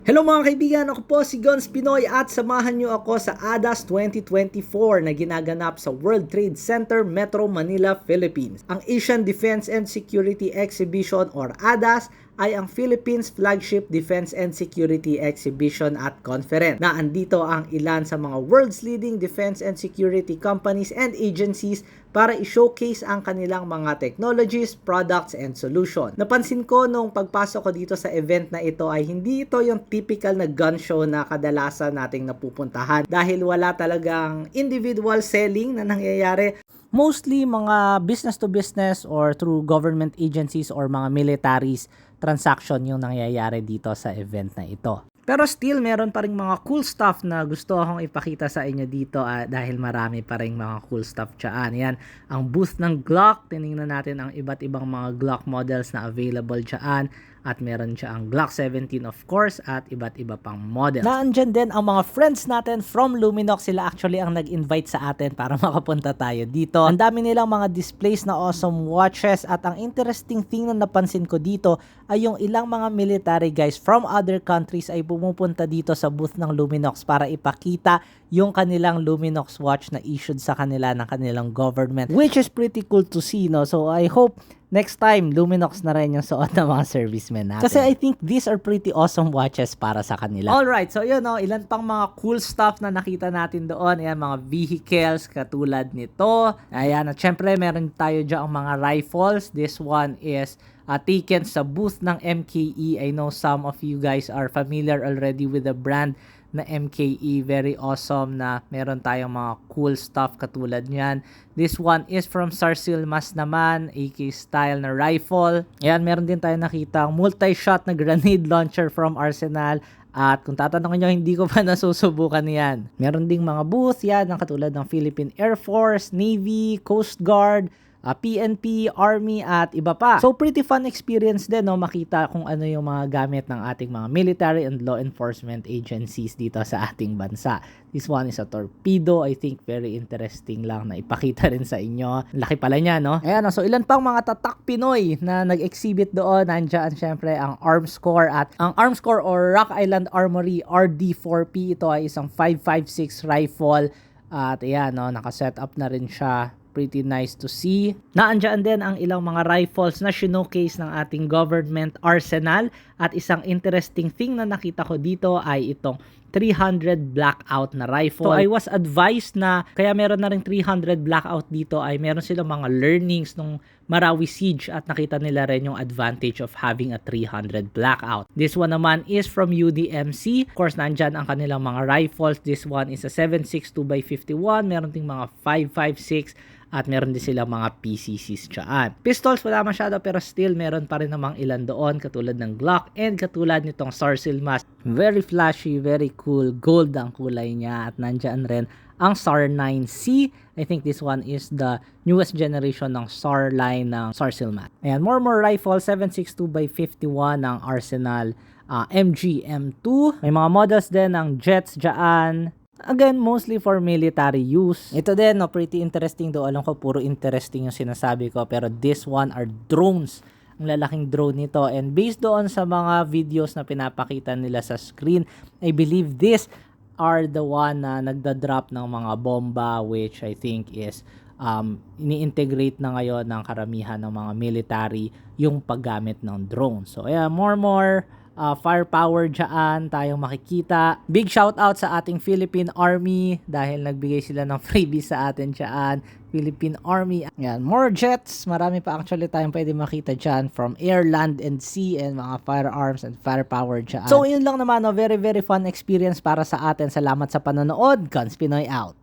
Hello mga kaibigan, ako po si Gons Pinoy at samahan niyo ako sa ADAS 2024 na ginaganap sa World Trade Center, Metro Manila, Philippines. Ang Asian Defense and Security Exhibition or ADAS ay ang Philippines Flagship Defense and Security Exhibition at Conference na andito ang ilan sa mga world's leading defense and security companies and agencies para i-showcase ang kanilang mga technologies, products, and solution. Napansin ko nung pagpasok ko dito sa event na ito ay hindi ito yung typical na gun show na kadalasan nating napupuntahan dahil wala talagang individual selling na nangyayari. Mostly mga business to business or through government agencies or mga militaries transaction yung nangyayari dito sa event na ito. Pero still, meron pa rin mga cool stuff na gusto akong ipakita sa inyo dito dahil marami pa rin mga cool stuff dyan. Yan, ang booth ng Glock. Tinignan natin ang iba't ibang mga Glock models na available dyan. At meron siya ang Glock 17 of course at iba't iba pang models. Naandyan din ang mga friends natin from Luminox. Sila actually ang nag-invite sa atin para makapunta tayo dito. Ang dami nilang mga displays na awesome watches at ang interesting thing na napansin ko dito ay yung ilang mga military guys from other countries ay pumupunta dito sa booth ng Luminox para ipakita yung kanilang Luminox watch na issued sa kanila ng kanilang government, which is pretty cool to see, no? So I hope next time, Luminox na rin yung suot ng mga servicemen natin. Kasi I think these are pretty awesome watches para sa kanila. Alright, so yun, no, ilan pang mga cool stuff na nakita natin doon. Ayan, mga vehicles katulad nito. Ayan, at syempre meron tayo dyan ang mga rifles. This one is taken sa booth ng MKE. I know some of you guys are familiar already with the brand na MKE. Very awesome na meron tayong mga cool stuff katulad niyan. This one is from Sarsilmas naman, AK style na rifle. Ayan, meron din tayo nakita multi-shot na grenade launcher from Arsenal. At kung tatanungin nyo, hindi ko pa nasusubukan yan. Meron ding mga booth yan, ng katulad ng Philippine Air Force, Navy, Coast Guard, PNP, Army at iba pa. So pretty fun experience din, no, makita kung ano yung mga gamit ng ating mga military and law enforcement agencies dito sa ating bansa. This one is a torpedo. I think very interesting lang na ipakita rin sa inyo. Laki pala niya, no? Ayan, so ilan pang mga tatak Pinoy na nag-exhibit doon. Nandiyan syempre ang Arms Corps at ang Arms Corps or Rock Island Armory RD4P. Ito ay isang 5.56 rifle. At ayan, no, naka-set up na rin siya. Pretty nice to see. Naandyan din ang ilang mga rifles na showcase ng ating government arsenal. At isang interesting thing na nakita ko dito ay itong 300 blackout na rifle. So I was advised na kaya meron na rin 300 blackout dito ay meron silang mga learnings nung Marawi Siege at nakita nila rin yung advantage of having a 300 blackout. This one naman is from UDMC. Of course, nandyan ang kanilang mga rifles. This one is a 7.62x51. Meron ding mga 5.56 at meron din sila mga PCCs dyan. Pistols wala masyado pero still meron pa rin namang ilan doon katulad ng Glock and katulad nitong Sarsilmas. Very flashy, very cool. Gold ang kulay niya at nandyan rin ang SAR 9C. I think this one is the newest generation ng SAR line ng Sarsilmas. Ayan, more rifle, 7.62x51 ng Arsenal MG-M2. May mga models din ng jets dyan. Again, mostly for military use. Ito din, no, pretty interesting do. Alam ko, puro interesting yung sinasabi ko. Pero this one are drones. Ang lalaking drone nito. And based doon sa mga videos na pinapakita nila sa screen, I believe this are the one na nagda-drop ng mga bomba, which I think is ini-integrate na ngayon ng karamihan ng mga military yung paggamit ng drone. So, yeah, more firepower dyan tayong makikita. Big shout out sa ating Philippine Army dahil nagbigay sila ng freebies sa atin dyan. Philippine Army. Yan, more jets. Marami pa actually tayong pwede makita dyan from air, land, and sea and mga firearms and firepower dyan. So, yun lang naman. No? Very, very fun experience para sa atin. Salamat sa panonood. Guns Pinoy out.